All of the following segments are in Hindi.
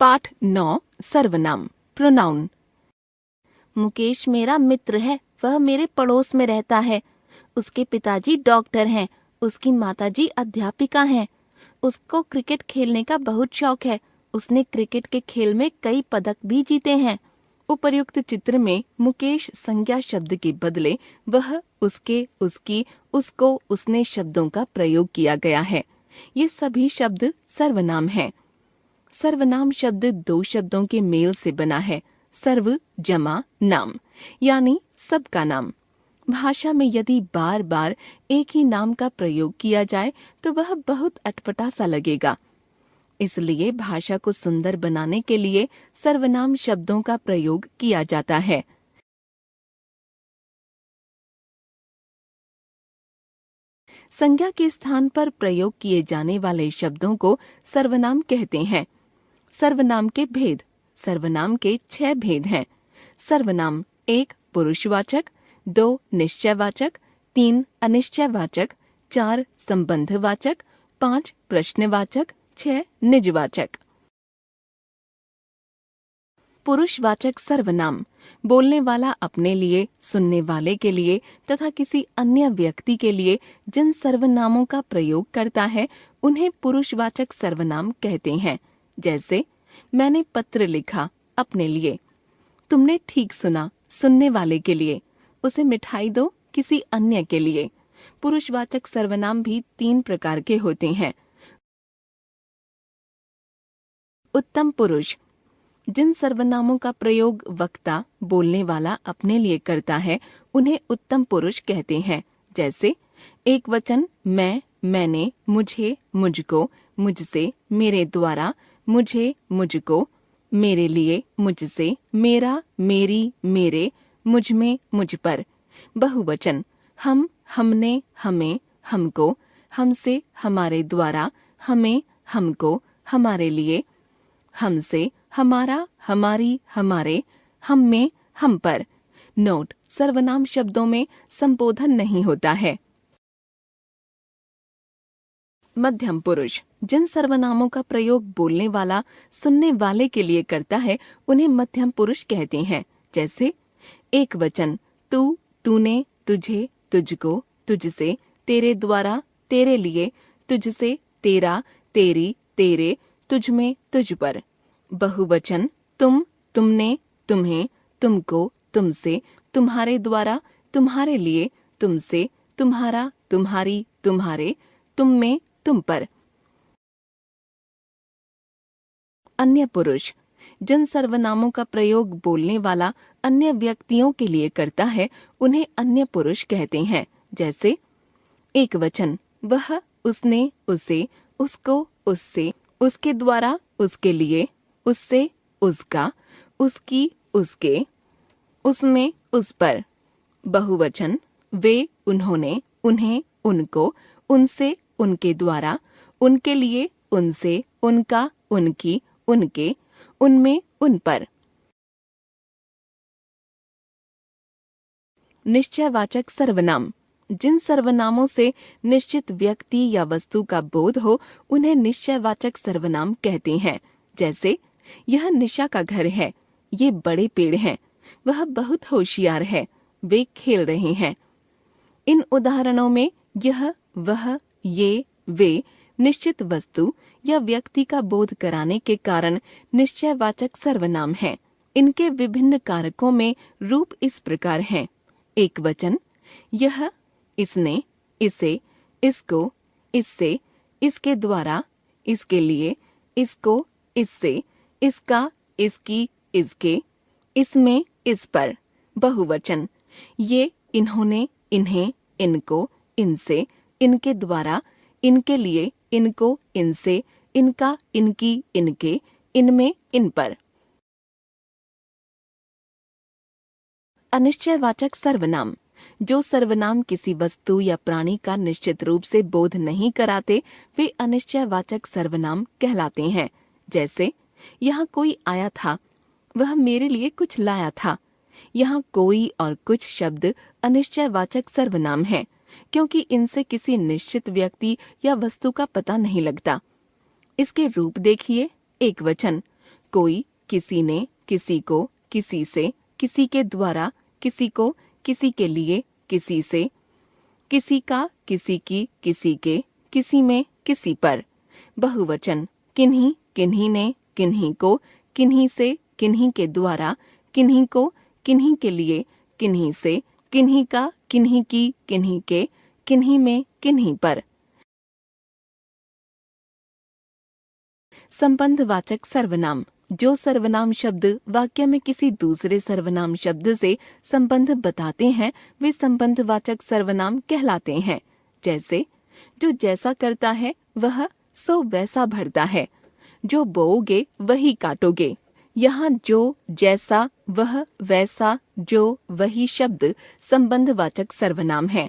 पाठ 9 सर्वनाम प्रोनाउन। मुकेश मेरा मित्र है, वह मेरे पड़ोस में रहता है। उसके पिताजी डॉक्टर हैं, उसकी माताजी अध्यापिका हैं। उसको क्रिकेट खेलने का बहुत शौक है। उसने क्रिकेट के खेल में कई पदक भी जीते हैं। उपर्युक्त चित्र में मुकेश संज्ञा शब्द के बदले वह, उसके, उसकी, उसको, उसने शब्दों का प्रयोग किया गया है। ये सभी शब्द सर्वनाम हैं। सर्वनाम शब्द दो शब्दों के मेल से बना है, सर्व जमा नाम, यानी सबका नाम। भाषा में यदि बार बार एक ही नाम का प्रयोग किया जाए तो वह बहुत अटपटा सा लगेगा। इसलिए भाषा को सुंदर बनाने के लिए सर्वनाम शब्दों का प्रयोग किया जाता है। संज्ञा के स्थान पर प्रयोग किए जाने वाले शब्दों को सर्वनाम कहते हैं। सर्वनाम के भेद। सर्वनाम के 6 भेद हैं। सर्वनाम 1 पुरुषवाचक, 2 निश्चयवाचक, 3 अनिश्चयवाचक, 4 संबंधवाचक, 5 प्रश्नवाचक, 6 निजवाचक। पुरुषवाचक सर्वनाम बोलने वाला अपने लिए, सुनने वाले के लिए तथा किसी अन्य व्यक्ति के लिए जिन सर्वनामों का प्रयोग करता है उन्हें पुरुषवाचक सर्वनाम कहते हैं। जैसे मैंने पत्र लिखा अपने लिए, तुमने ठीक सुना सुनने वाले के लिए, उसे मिठाई दो किसी अन्य के लिए। पुरुषवाचक सर्वनाम भी 3 प्रकार के होते हैं। उत्तम पुरुष। जिन सर्वनामों का प्रयोग वक्ता बोलने वाला अपने लिए करता है उन्हें उत्तम पुरुष कहते हैं। जैसे एक वचन मैं, मैंने, मुझे, मुझको, मुझसे, मेरे द्वारा, मुझे, मुझको, मेरे लिए, मुझसे, मेरा, मेरी, मेरे, मुझमें, मुझ पर। बहुवचन हम, हमने, हमें, हमको, हमसे, हमारे द्वारा, हमें, हमको, हमारे लिए, हमसे, हमारा, हमारी, हमारे, हम में, हम पर। नोट: सर्वनाम शब्दों में संबोधन नहीं होता है। मध्यम पुरुष। जिन सर्वनामों का प्रयोग बोलने वाला सुनने वाले के लिए करता है उन्हें मध्यम पुरुष कहते हैं। जैसे एक वचन तू, तूने, तुझे, तुझको, तुझसे, तेरे द्वारा, तेरे लिए, तुझसे, तेरा, तेरी, तेरे, तुझमें, तुझ पर। बहुवचन तुम, तुमने, तुम्हें, तुमको, तुमसे, तुम्हारे द्वारा, तुम्हारे लिए, तुमसे, तुम्हारा, तुम्हारी, तुम्हारे, तुम में, तुम पर। अन्य पुरुष। जिन सर्वनामों का प्रयोग बोलने वाला अन्य व्यक्तियों के लिए करता है उन्हें अन्य पुरुष कहते हैं। जैसे एक वचन वह, उसने, उसे, उसको, उससे, उसके द्वारा, उसके लिए, उससे, उसका, उसकी, उसके, उसमें, उस पर। बहुवचन वे, उन्होंने, उन्हें, उनको, उनसे, उनके द्वारा, उनके लिए, उनसे, उनका, उनकी, उनके, उनमें, उन पर। निश्चयवाचक सर्वनाम। जिन सर्वनामों से निश्चित व्यक्ति या वस्तु का बोध हो उन्हें निश्चयवाचक सर्वनाम कहते हैं। जैसे यह निशा का घर है, ये बड़े पेड़ हैं, वह बहुत होशियार है, वे खेल रहे हैं। इन उदाहरणों में यह, वह, ये, वे निश्चित वस्तु या व्यक्ति का बोध कराने के कारण निश्चयवाचक सर्वनाम हैं। इनके विभिन्न कारकों में रूप इस प्रकार हैं। एक वचन यह, इसने, इसे, इसको, इससे, इसके द्वारा, इसके लिए, इसको, इससे, इसका, इसकी, इसके, इसमें, इस पर। बहुवचन ये, इन्होंने, इन्हें, इनको, इनसे, इनके द्वारा, इनके लिए, इनको, इनसे, इनका, इनकी, इनके, इनमें, इन पर। अनिश्चयवाचक सर्वनाम। जो सर्वनाम किसी वस्तु या प्राणी का निश्चित रूप से बोध नहीं कराते वे अनिश्चयवाचक सर्वनाम कहलाते हैं। जैसे यहाँ कोई आया था, वह मेरे लिए कुछ लाया था। यहाँ कोई और कुछ शब्द अनिश्चयवाचक सर्वनाम हैं क्योंकि इनसे किसी निश्चित व्यक्ति या वस्तु का पता नहीं लगता। इसके रूप देखिए। एक वचन कोई, किसी ने, किसी को, किसी से, किसी के द्वारा, किसी को, किसी के लिए, किसी से, किसी का, किसी की, किसी के, किसी में, किसी पर। बहुवचन किन्हीं, किन्हीं ने, किन्हीं को, किन्हीं से, किन्हीं के द्वारा, किन्हीं को, किन्हीं के लिए, किन्हीं से, किन्हीं का, किन्हीं की, किन्हीं के, किन्हीं में, किन्हीं पर। संबंधवाचक सर्वनाम जो सर्वनाम शब्द वाक्य में किसी दूसरे सर्वनाम शब्द से संबंध बताते हैं वे संबंधवाचक सर्वनाम कहलाते हैं। जैसे जो जैसा करता है वह सो वैसा भरता है, जो बोओगे वही काटोगे। यहाँ जो, जैसा, वह, वैसा, जो, वही शब्द संबंधवाचक सर्वनाम हैं।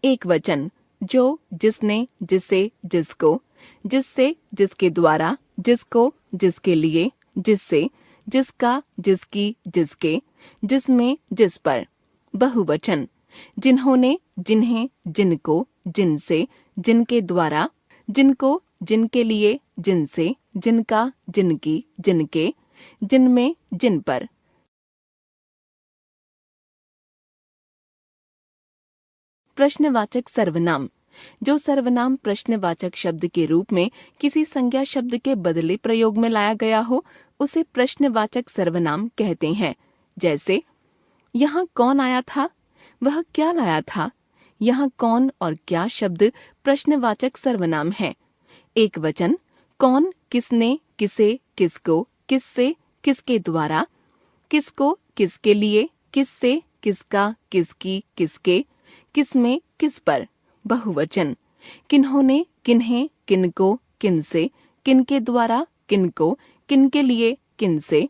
एक वचन जो, जिसने, जिसे, जिसको, जिससे, जिसके द्वारा, जिसको, जिसके लिए, जिससे, जिसका, जिसकी, जिसके, जिसमें, जिस पर। बहुवचन जिन्होंने, जिन्हें, जिनको, जिनसे, जिनके द्वारा, जिनको, जिनके लिए, जिनसे, जिनका, जिनकी, जिनके, जिनमें, जिन पर। प्रश्नवाचक सर्वनाम जो सर्वनाम प्रश्नवाचक शब्द के रूप में किसी संज्ञा शब्द के बदले प्रयोग में लाया गया हो उसे प्रश्नवाचक सर्वनाम कहते हैं। जैसे यहाँ कौन आया था, वह क्या लाया था। यहाँ कौन और क्या शब्द प्रश्नवाचक सर्वनाम है। एक वचन कौन, किसने, किसे, किसको, किससे, किसके द्वारा, किसको, किसके लिए, किससे, किसका, किसकी, किसके, किसमें, किस पर। बहुवचन किन्होंने, किन्हें, किनको, किनसे, किनके द्वारा, किनको, किनके लिए, किनसे,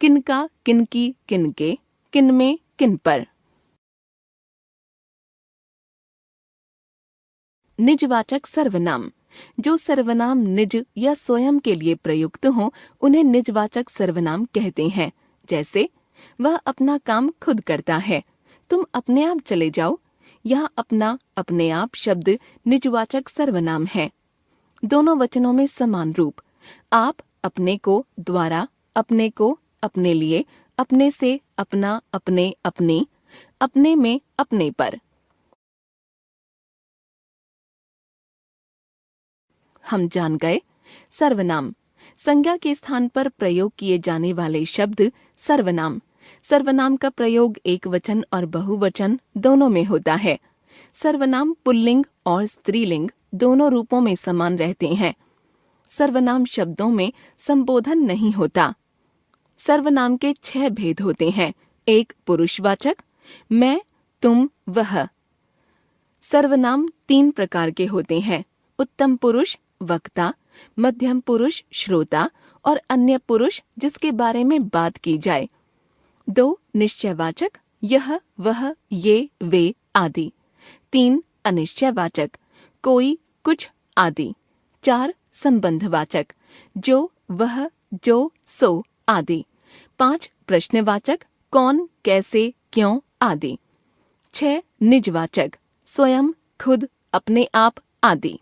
किनका, किनकी, किनके, किनमें, किन पर। निजवाचक सर्वनाम जो सर्वनाम निज या स्वयं के लिए प्रयुक्त हों उन्हें निजवाचक सर्वनाम कहते हैं। जैसे वह अपना काम खुद करता है, तुम अपने आप चले जाओ। यह अपना, अपने आप शब्द निजवाचक सर्वनाम है। दोनों वचनों में समान रूप आप, अपने को, द्वारा, अपने को, अपने लिए, अपने से, अपना, अपने, अपनी, अपने में, अपने पर। हम जान गए सर्वनाम संज्ञा के स्थान पर प्रयोग किए जाने वाले शब्द सर्वनाम। सर्वनाम का प्रयोग एक वचन और बहुवचन दोनों में होता है। सर्वनाम पुल्लिंग और स्त्रीलिंग दोनों रूपों में समान रहते हैं। सर्वनाम शब्दों में संबोधन नहीं होता। सर्वनाम के 6 भेद होते हैं। एक पुरुषवाचक, मैं, तुम, वह। सर्वनाम 3 प्रकार के होते हैं। उत्तम पुरुष, वक्ता, मध्यम पुरुष, श्रोता और अन्य पुरुष जिसके बारे में बात की जाए। 2 निश्चयवाचक, यह, वह, ये, वे आदि। 3 अनिश्चयवाचक, कोई, कुछ आदि। 4 संबंधवाचक, जो, वह, जो, सो आदि। 5 प्रश्नवाचक, कौन, कैसे, क्यों आदि। 6 निजवाचक, स्वयं, खुद, अपने आप आदि।